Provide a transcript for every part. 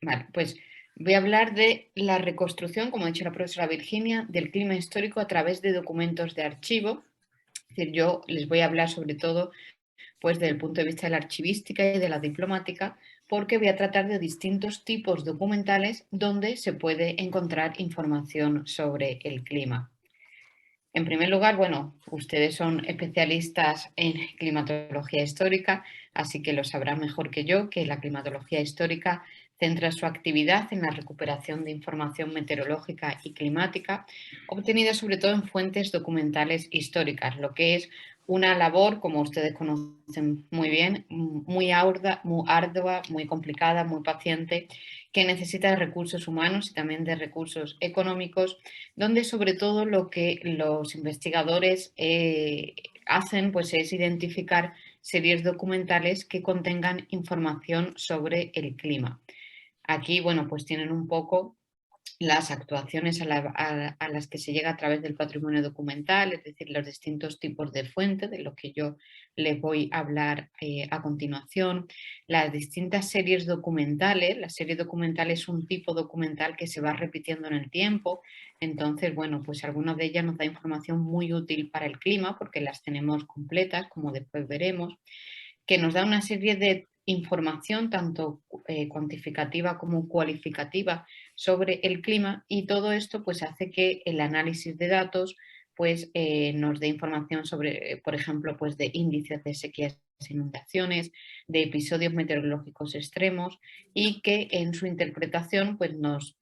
Vale, pues voy a hablar de la reconstrucción, como ha dicho la profesora Virginia, del clima histórico a través de documentos de archivo. Es decir, yo les voy a hablar sobre todo pues, desde el punto de vista de la archivística y de la diplomática, porque voy a tratar de distintos tipos documentales donde se puede encontrar información sobre el clima. En primer lugar, bueno, ustedes son especialistas en climatología histórica, así que lo sabrán mejor que yo, que la climatología histórica centra su actividad en la recuperación de información meteorológica y climática, obtenida sobre todo en fuentes documentales históricas, lo que es una labor, como ustedes conocen muy bien, muy ardua, muy complicada, muy paciente, que necesita de recursos humanos y también de recursos económicos, donde sobre todo lo que los investigadores hacen pues, es identificar series documentales que contengan información sobre el clima. Aquí, bueno, pues tienen un poco las actuaciones a las que se llega a través del patrimonio documental, es decir, los distintos tipos de fuente, de lo que yo les voy a hablar a continuación, las distintas series documentales. La serie documental es un tipo documental que se va repitiendo en el tiempo, entonces, bueno, pues algunas de ellas nos da información muy útil para el clima porque las tenemos completas, como después veremos, que nos da una serie de información tanto cuantificativa como cualificativa sobre el clima, y todo esto pues hace que el análisis de datos pues nos dé información sobre, por ejemplo, pues de índices de sequías e inundaciones, de episodios meteorológicos extremos, y que en su interpretación pues nos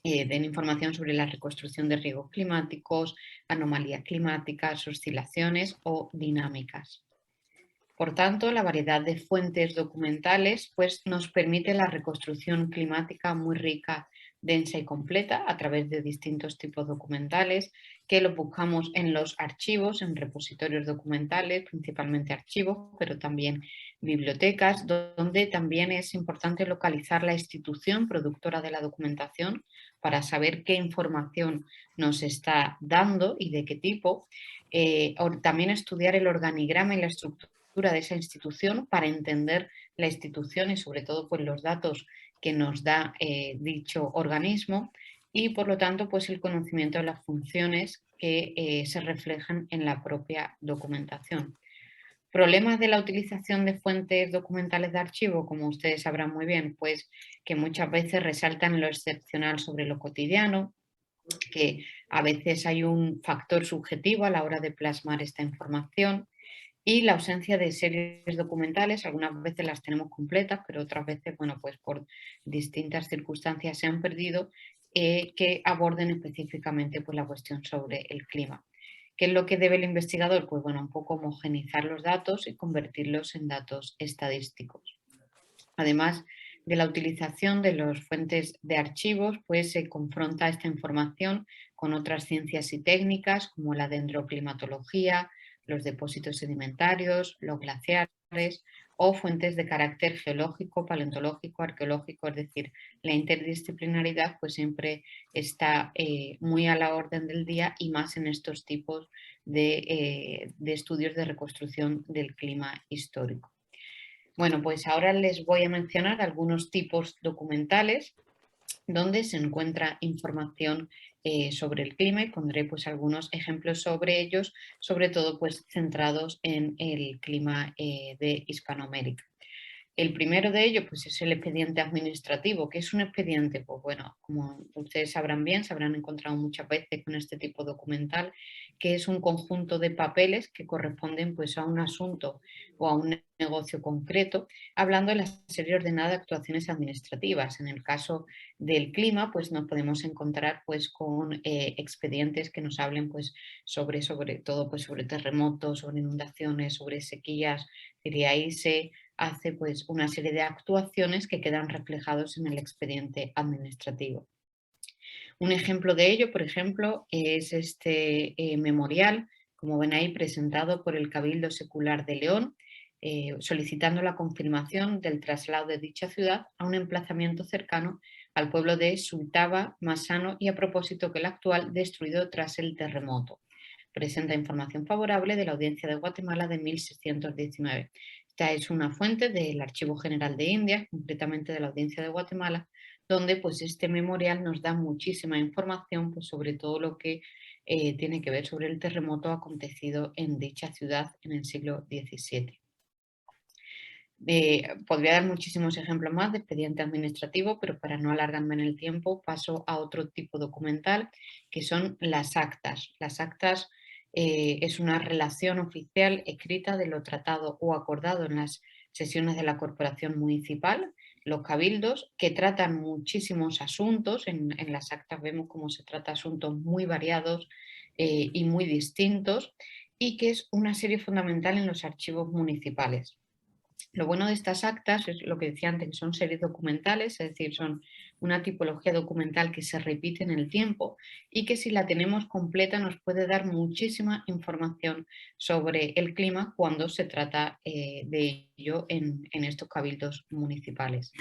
den información sobre la reconstrucción de riesgos climáticos, anomalías climáticas, oscilaciones o dinámicas. Por tanto, la variedad de fuentes documentales pues, nos permite la reconstrucción climática muy rica, densa y completa a través de distintos tipos documentales que los buscamos en los archivos, en repositorios documentales, principalmente archivos, pero también bibliotecas, donde también es importante localizar la institución productora de la documentación para saber qué información nos está dando y de qué tipo. También estudiar el organigrama y la estructura de esa institución para entender la institución y sobre todo pues, los datos que nos da dicho organismo, y por lo tanto pues, el conocimiento de las funciones que se reflejan en la propia documentación. Problemas de la utilización de fuentes documentales de archivo, como ustedes sabrán muy bien, pues que muchas veces resaltan lo excepcional sobre lo cotidiano, que a veces hay un factor subjetivo a la hora de plasmar esta información, y la ausencia de series documentales. Algunas veces las tenemos completas, pero otras veces, bueno, pues por distintas circunstancias se han perdido, que aborden específicamente pues, la cuestión sobre el clima. ¿Qué es lo que debe el investigador? Pues bueno, un poco homogeneizar los datos y convertirlos en datos estadísticos. Además de la utilización de las fuentes de archivos, pues se confronta esta información con otras ciencias y técnicas como la dendroclimatología, los depósitos sedimentarios, los glaciares o fuentes de carácter geológico, paleontológico, arqueológico. Es decir, la interdisciplinaridad pues siempre está muy a la orden del día, y más en estos tipos de estudios de reconstrucción del clima histórico. Bueno, pues ahora les voy a mencionar algunos tipos documentales donde se encuentra información sobre el clima, y pondré pues algunos ejemplos sobre ellos, sobre todo pues centrados en el clima de Hispanoamérica. El primero de ellos, pues, es el expediente administrativo. ¿Qué es un expediente? Pues bueno, como ustedes sabrán bien, se habrán encontrado muchas veces con este tipo documental, que es un conjunto de papeles que corresponden, pues, a un asunto o a un negocio concreto, hablando de la serie ordenada de actuaciones administrativas. En el caso del clima, pues nos podemos encontrar, pues, con expedientes que nos hablen, pues, sobre todo, pues, sobre terremotos, sobre inundaciones, sobre sequías. Y ahí se hace, pues, una serie de actuaciones que quedan reflejados en el expediente administrativo. Un ejemplo de ello, por ejemplo, es este memorial, como ven ahí, presentado por el Cabildo Secular de León, solicitando la confirmación del traslado de dicha ciudad a un emplazamiento cercano al pueblo de Sultaba, Masano, y a propósito que el actual destruido tras el terremoto. Presenta información favorable de la Audiencia de Guatemala de 1619. Esta es una fuente del Archivo General de Indias, concretamente de la Audiencia de Guatemala, donde, pues, este memorial nos da muchísima información, pues, sobre todo lo que tiene que ver sobre el terremoto acontecido en dicha ciudad en el siglo XVII. Podría dar muchísimos ejemplos más de expediente administrativo, pero para no alargarme en el tiempo paso a otro tipo documental, que son las actas. Las actas es una relación oficial escrita de lo tratado o acordado en las sesiones de la corporación municipal, los cabildos, que tratan muchísimos asuntos. En las actas vemos cómo se trata asuntos muy variados y muy distintos, y que es una serie fundamental en los archivos municipales. Lo bueno de estas actas es lo que decía antes, que son series documentales, es decir, son una tipología documental que se repite en el tiempo y que, si la tenemos completa, nos puede dar muchísima información sobre el clima cuando se trata de ello en estos cabildos municipales.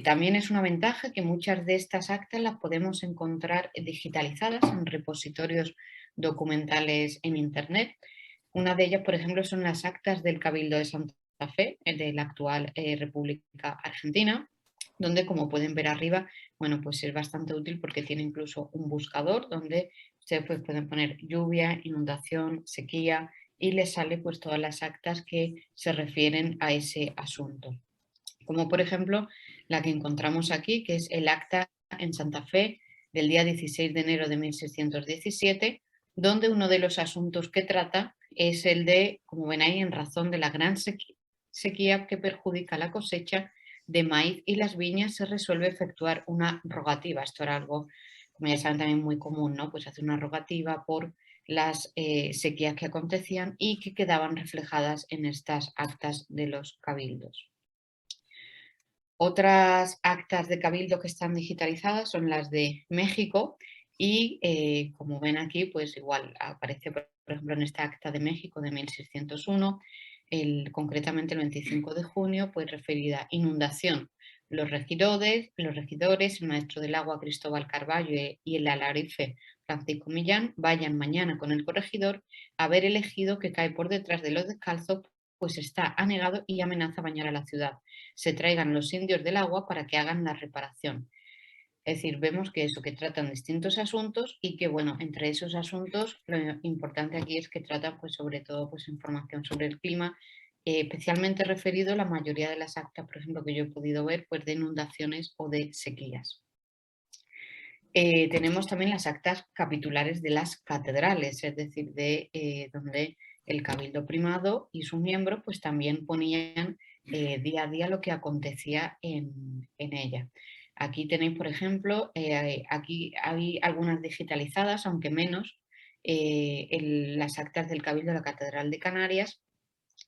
También es una ventaja que muchas de estas actas las podemos encontrar digitalizadas en repositorios documentales en Internet. Una de ellas, por ejemplo, son las actas del Cabildo de Santa Fe, de la actual República Argentina, donde, como pueden ver arriba, bueno, pues es bastante útil porque tiene incluso un buscador donde ustedes, pues, pueden poner lluvia, inundación, sequía, y les sale, pues, todas las actas que se refieren a ese asunto. Como por ejemplo la que encontramos aquí, que es el acta en Santa Fe del día 16 de enero de 1617, donde uno de los asuntos que trata es el de, como ven ahí, en razón de la gran sequía que perjudica la cosecha de maíz y las viñas, se resuelve efectuar una rogativa. Esto era algo, como ya saben, también muy común, ¿no? Pues hacer una rogativa por las sequías que acontecían y que quedaban reflejadas en estas actas de los cabildos. Otras actas de cabildo que están digitalizadas son las de México y, como ven aquí, pues igual aparece, por ejemplo, en esta acta de México de 1601, concretamente el 25 de junio, pues referida inundación. Los regidores, el maestro del agua Cristóbal Carballo y el alarife Francisco Millán vayan mañana con el corregidor a ver el ejido que cae por detrás de los descalzos, pues está anegado y amenaza bañar a la ciudad. Se traigan los indios del agua para que hagan la reparación. Es decir, vemos que eso, que tratan distintos asuntos y que, bueno, entre esos asuntos lo importante aquí es que tratan, pues, sobre todo, pues, información sobre el clima, especialmente referido a la mayoría de las actas, por ejemplo, que yo he podido ver, pues, de inundaciones o de sequías. Tenemos también las actas capitulares de las catedrales, es decir, de donde el cabildo primado y sus miembros, pues, también ponían día a día lo que acontecía en ella. Aquí tenéis, por ejemplo, aquí hay algunas digitalizadas, aunque menos, las actas del cabildo de la Catedral de Canarias,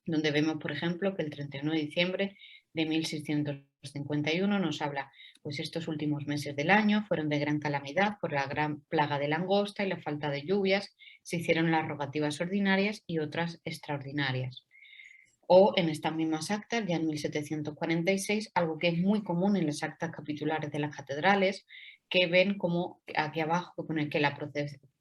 donde vemos, por ejemplo, que el 31 de diciembre de 1651 nos habla, pues estos últimos meses del año fueron de gran calamidad por la gran plaga de langosta y la falta de lluvias, se hicieron las rogativas ordinarias y otras extraordinarias. O en estas mismas actas, ya en 1746, algo que es muy común en las actas capitulares de las catedrales, que ven como aquí abajo que pone que la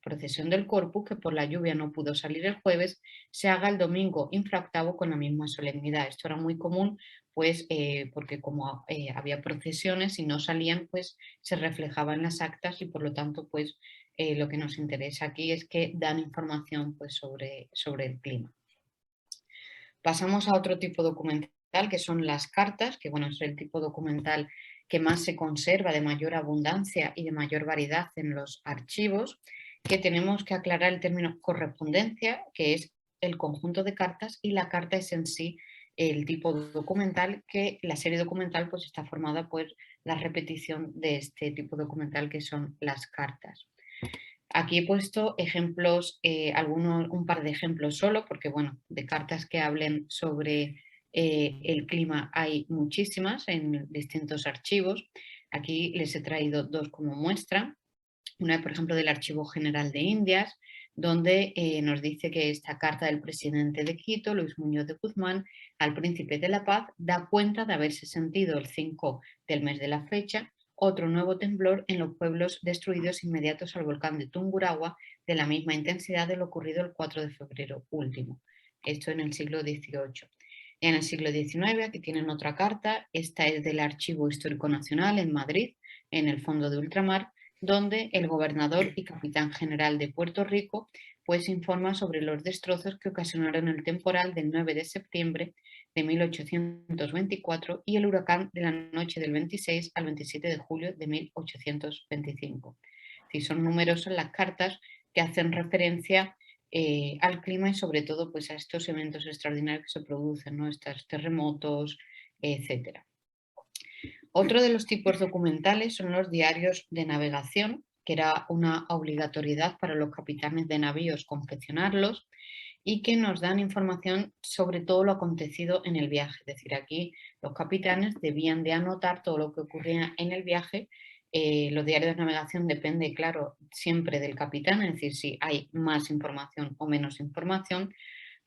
procesión del Corpus, que por la lluvia no pudo salir el jueves, se haga el domingo infraoctavo con la misma solemnidad. Esto era muy común, pues porque como había procesiones y no salían, pues se reflejaba en las actas, y por lo tanto, pues lo que nos interesa aquí es que dan información, pues, sobre el clima. Pasamos a otro tipo documental que son las cartas, que bueno, es el tipo documental que más se conserva, de mayor abundancia y de mayor variedad en los archivos, que tenemos que aclarar el término correspondencia, que es el conjunto de cartas, y la carta es en sí el tipo documental, que la serie documental pues está formada por la repetición de este tipo documental que son las cartas. Aquí he puesto ejemplos, un par de ejemplos solo, porque bueno, de cartas que hablen sobre el clima hay muchísimas en distintos archivos. Aquí les he traído dos como muestra. Una, por ejemplo, del Archivo General de Indias, donde nos dice que esta carta del presidente de Quito, Luis Muñoz de Guzmán, al príncipe de la Paz, da cuenta de haberse sentido el 5 del mes de la fecha otro nuevo temblor en los pueblos destruidos inmediatos al volcán de Tungurahua, de la misma intensidad de lo ocurrido el 4 de febrero último. Esto en el siglo XVIII. En el siglo XIX, aquí tienen otra carta, esta es del Archivo Histórico Nacional en Madrid, en el fondo de ultramar, donde el gobernador y capitán general de Puerto Rico pues informa sobre los destrozos que ocasionaron el temporal del 9 de septiembre de 1824 y el huracán de la noche del 26 al 27 de julio de 1825. Sí, son numerosas las cartas que hacen referencia al clima y sobre todo pues, a estos eventos extraordinarios que se producen, ¿no? Estos terremotos, etcétera. Otro de los tipos documentales son los diarios de navegación, que era una obligatoriedad para los capitanes de navíos confeccionarlos y que nos dan información sobre todo lo acontecido en el viaje. Es decir, aquí los capitanes debían de anotar todo lo que ocurría en el viaje. Los diarios de navegación depende, claro, siempre del capitán, es decir, si hay más información o menos información,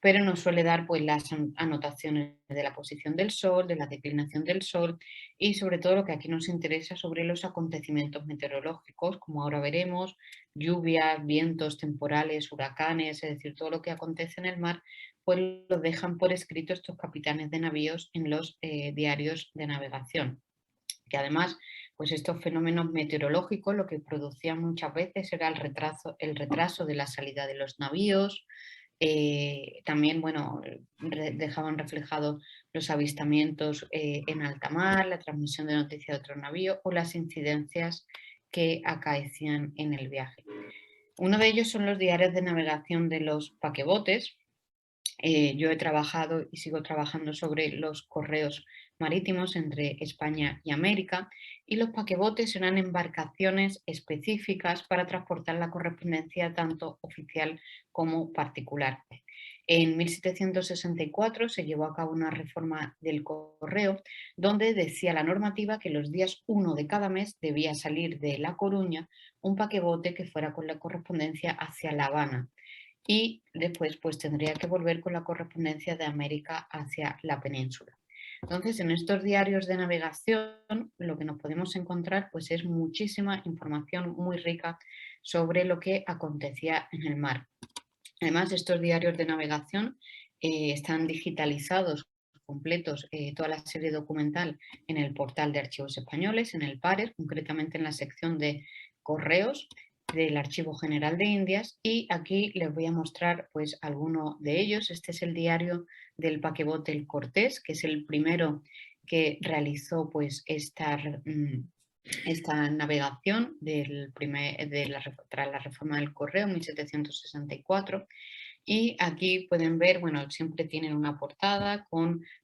pero nos suele dar pues, las anotaciones de la posición del Sol, de la declinación del Sol y sobre todo lo que aquí nos interesa sobre los acontecimientos meteorológicos, como ahora veremos, lluvias, vientos, temporales, huracanes, es decir, todo lo que acontece en el mar, pues lo dejan por escrito estos capitanes de navíos en los diarios de navegación, que además pues estos fenómenos meteorológicos lo que producían muchas veces era el retraso de la salida de los navíos. También, bueno, dejaban reflejados los avistamientos en alta mar, la transmisión de noticias de otro navío o las incidencias que acaecían en el viaje. Uno de ellos son los diarios de navegación de los paquebotes. Yo he trabajado y sigo trabajando sobre los correos marítimos entre España y América, y los paquebotes eran embarcaciones específicas para transportar la correspondencia tanto oficial como particular. En 1764 se llevó a cabo una reforma del correo donde decía la normativa que los días 1 de cada mes debía salir de La Coruña un paquebote que fuera con la correspondencia hacia La Habana, y después pues tendría que volver con la correspondencia de América hacia la península. Entonces, en estos diarios de navegación lo que nos podemos encontrar pues es muchísima información muy rica sobre lo que acontecía en el mar. Además, estos diarios de navegación están digitalizados completos, toda la serie documental en el portal de archivos españoles, en el PARES, concretamente en la sección de correos del Archivo General de Indias, y aquí les voy a mostrar pues alguno de ellos. Este es el diario del paquebote El Cortés, que es el primero que realizó pues esta navegación tras la reforma del correo en 1764. Y aquí pueden ver, bueno, siempre tienen una portada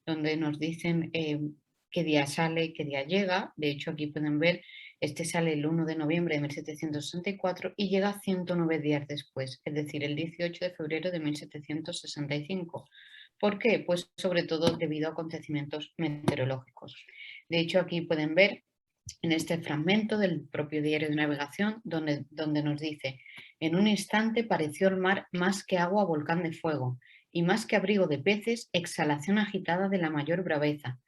donde nos dicen qué día sale, qué día llega. De hecho, aquí pueden ver, este sale el 1 de noviembre de 1764 y llega 109 días después, es decir, el 18 de febrero de 1765. ¿Por qué? Pues sobre todo debido a acontecimientos meteorológicos. De hecho, aquí pueden ver en este fragmento del propio diario de navegación, donde nos dice: en un instante pareció el mar más que agua volcán de fuego, y más que abrigo de peces, exhalación agitada de la mayor braveza,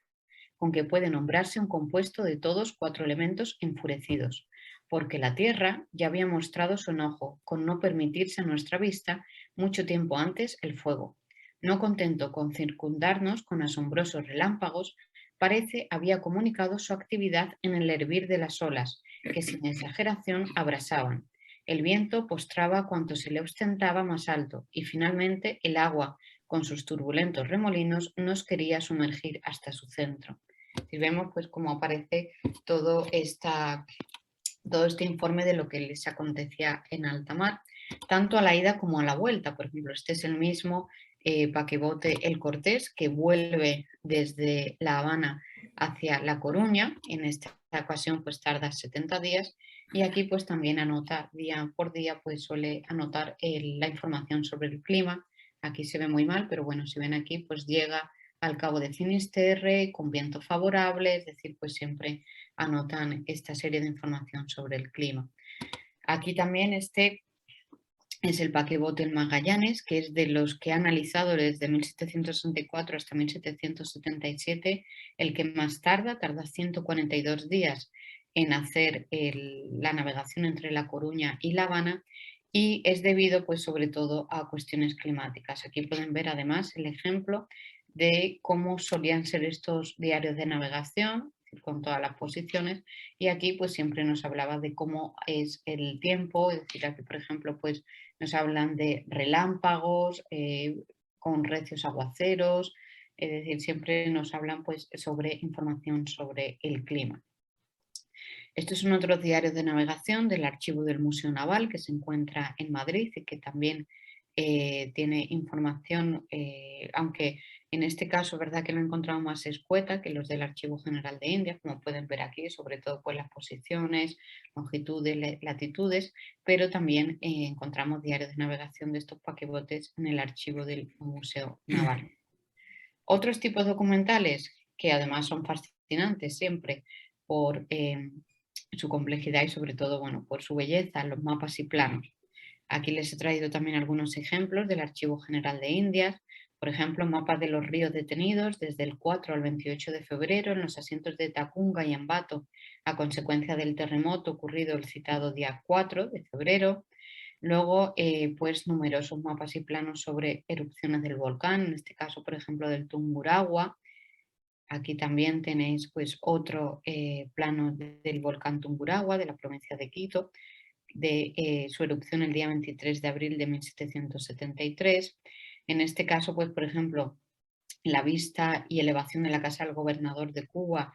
con que puede nombrarse un compuesto de todos 4 elementos enfurecidos, porque la tierra ya había mostrado su enojo con no permitirse a nuestra vista mucho tiempo antes el fuego. No contento con circundarnos con asombrosos relámpagos, parece había comunicado su actividad en el hervir de las olas, que sin exageración abrasaban. El viento postraba cuanto se le ostentaba más alto, y finalmente el agua, con sus turbulentos remolinos, nos quería sumergir hasta su centro. Si vemos pues cómo aparece todo, todo este informe de lo que les acontecía en alta mar, tanto a la ida como a la vuelta. Por ejemplo, este es el mismo paquebote El Cortés, que vuelve desde La Habana hacia La Coruña. En esta ocasión pues tarda 70 días y aquí pues también anota día por día, pues suele anotar la información sobre el clima. Aquí se ve muy mal, pero bueno, si ven aquí pues llega al Cabo de Finisterre con viento favorable, es decir, pues siempre anotan esta serie de información sobre el clima. Aquí también este es el paquebote El Magallanes, que es de los que ha analizado desde 1764 hasta 1777, el que más tarda 142 días en hacer la navegación entre La Coruña y La Habana, y es debido pues sobre todo a cuestiones climáticas. Aquí pueden ver además el ejemplo de cómo solían ser estos diarios de navegación con todas las posiciones, y aquí pues siempre nos hablaba de cómo es el tiempo, es decir, aquí por ejemplo pues nos hablan de relámpagos, con recios aguaceros, es decir, siempre nos hablan pues sobre información sobre el clima. Estos son otros diarios de navegación del archivo del Museo Naval, que se encuentra en Madrid y que también tiene información, aunque en este caso, verdad que lo he encontrado más escueta que los del Archivo General de Indias, como pueden ver aquí, sobre todo pues las posiciones, longitudes, latitudes, pero también encontramos diarios de navegación de estos paquebotes en el archivo del Museo Naval. Otros tipos documentales que además son fascinantes siempre por su complejidad y sobre todo, bueno, por su belleza, los mapas y planos. Aquí les he traído también algunos ejemplos del Archivo General de Indias, por ejemplo, mapas de los ríos detenidos desde el 4 al 28 de febrero en los asientos de Tacunga y Ambato a consecuencia del terremoto ocurrido el citado día 4 de febrero. Luego, pues numerosos mapas y planos sobre erupciones del volcán, en este caso, por ejemplo, del Tungurahua. Aquí también tenéis pues otro plano del volcán Tungurahua de la provincia de Quito, de su erupción el día 23 de abril de 1773. En este caso, pues por ejemplo, la vista y elevación de la casa del gobernador de Cuba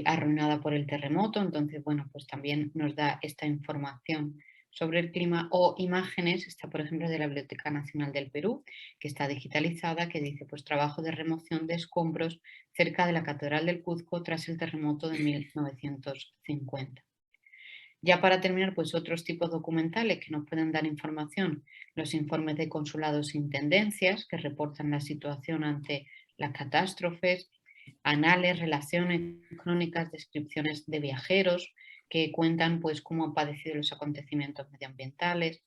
arruinada por el terremoto, entonces bueno, pues también nos da esta información sobre el clima, o imágenes, esta por ejemplo de la Biblioteca Nacional del Perú, que está digitalizada, que dice pues trabajo de remoción de escombros cerca de la Catedral del Cuzco tras el terremoto de 1950. Ya para terminar, pues otros tipos documentales que nos pueden dar información, los informes de consulados e intendencias que reportan la situación ante las catástrofes, anales, relaciones, crónicas, descripciones de viajeros que cuentan pues cómo han padecido los acontecimientos medioambientales,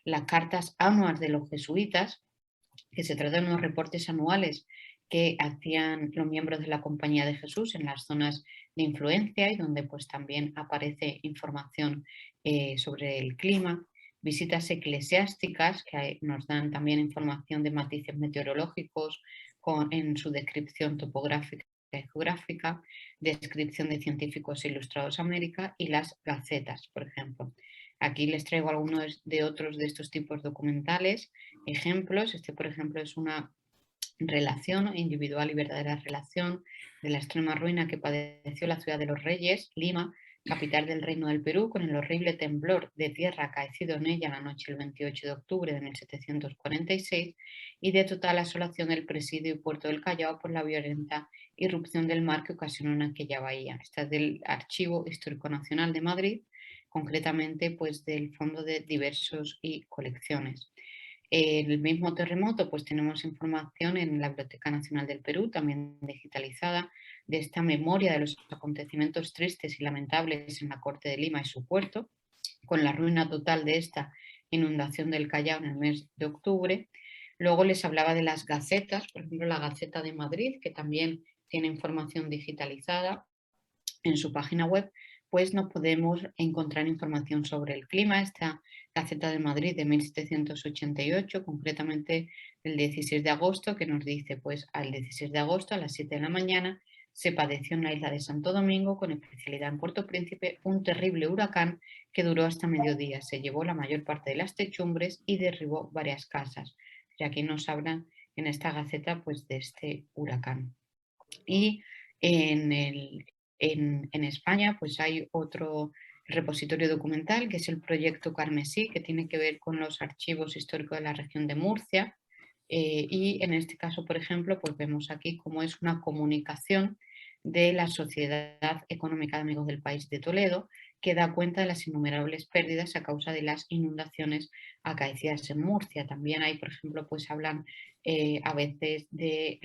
las cartas anuales de los jesuitas, que se trata de unos reportes anuales que hacían los miembros de la Compañía de Jesús en las zonas de influencia y donde pues también aparece información sobre el clima, visitas eclesiásticas que nos dan también información de matices meteorológicos en su descripción topográfica y geográfica, descripción de científicos ilustrados América y las gacetas, por ejemplo. Aquí les traigo algunos de otros de estos tipos documentales, ejemplos. Este, por ejemplo, es una relación individual y verdadera relación de la extrema ruina que padeció la ciudad de los Reyes, Lima, capital del Reino del Perú, con el horrible temblor de tierra acaecido en ella la noche del 28 de octubre de 1746 y de total asolación del presidio y puerto del Callao por la violenta irrupción del mar que ocasionó en aquella bahía. Esta es del Archivo Histórico Nacional de Madrid, concretamente pues del Fondo de Diversos y Colecciones. El mismo terremoto, pues tenemos información en la Biblioteca Nacional del Perú, también digitalizada, de esta memoria de los acontecimientos tristes y lamentables en la Corte de Lima y su puerto, con la ruina total de esta inundación del Callao en el mes de octubre. Luego les hablaba de las gacetas, por ejemplo, la Gaceta de Madrid, que también tiene información digitalizada en su página web, pues nos podemos encontrar información sobre el clima. Esta Gaceta de Madrid de 1788, concretamente el 16 de agosto, que nos dice, pues al 16 de agosto a las 7 de la mañana se padeció en la isla de Santo Domingo, con especialidad en Puerto Príncipe, un terrible huracán que duró hasta mediodía. Se llevó la mayor parte de las techumbres y derribó varias casas. Y aquí nos hablan en esta gaceta pues, de este huracán. Y en España pues hay otro repositorio documental que es el proyecto Carmesí, que tiene que ver con los archivos históricos de la región de Murcia. Y en este caso, por ejemplo, pues vemos aquí cómo es una comunicación de la Sociedad Económica de Amigos del País de Toledo, que da cuenta de las innumerables pérdidas a causa de las inundaciones acaecidas en Murcia. También hay, por ejemplo, pues hablan a veces de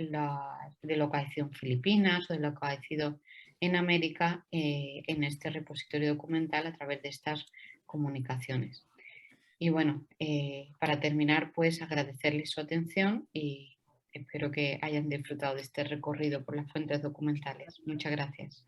lo acaecido en Filipinas o de lo acaecido en América en este repositorio documental a través de estas comunicaciones. Y bueno, para terminar, pues agradecerles su atención y espero que hayan disfrutado de este recorrido por las fuentes documentales. Muchas gracias.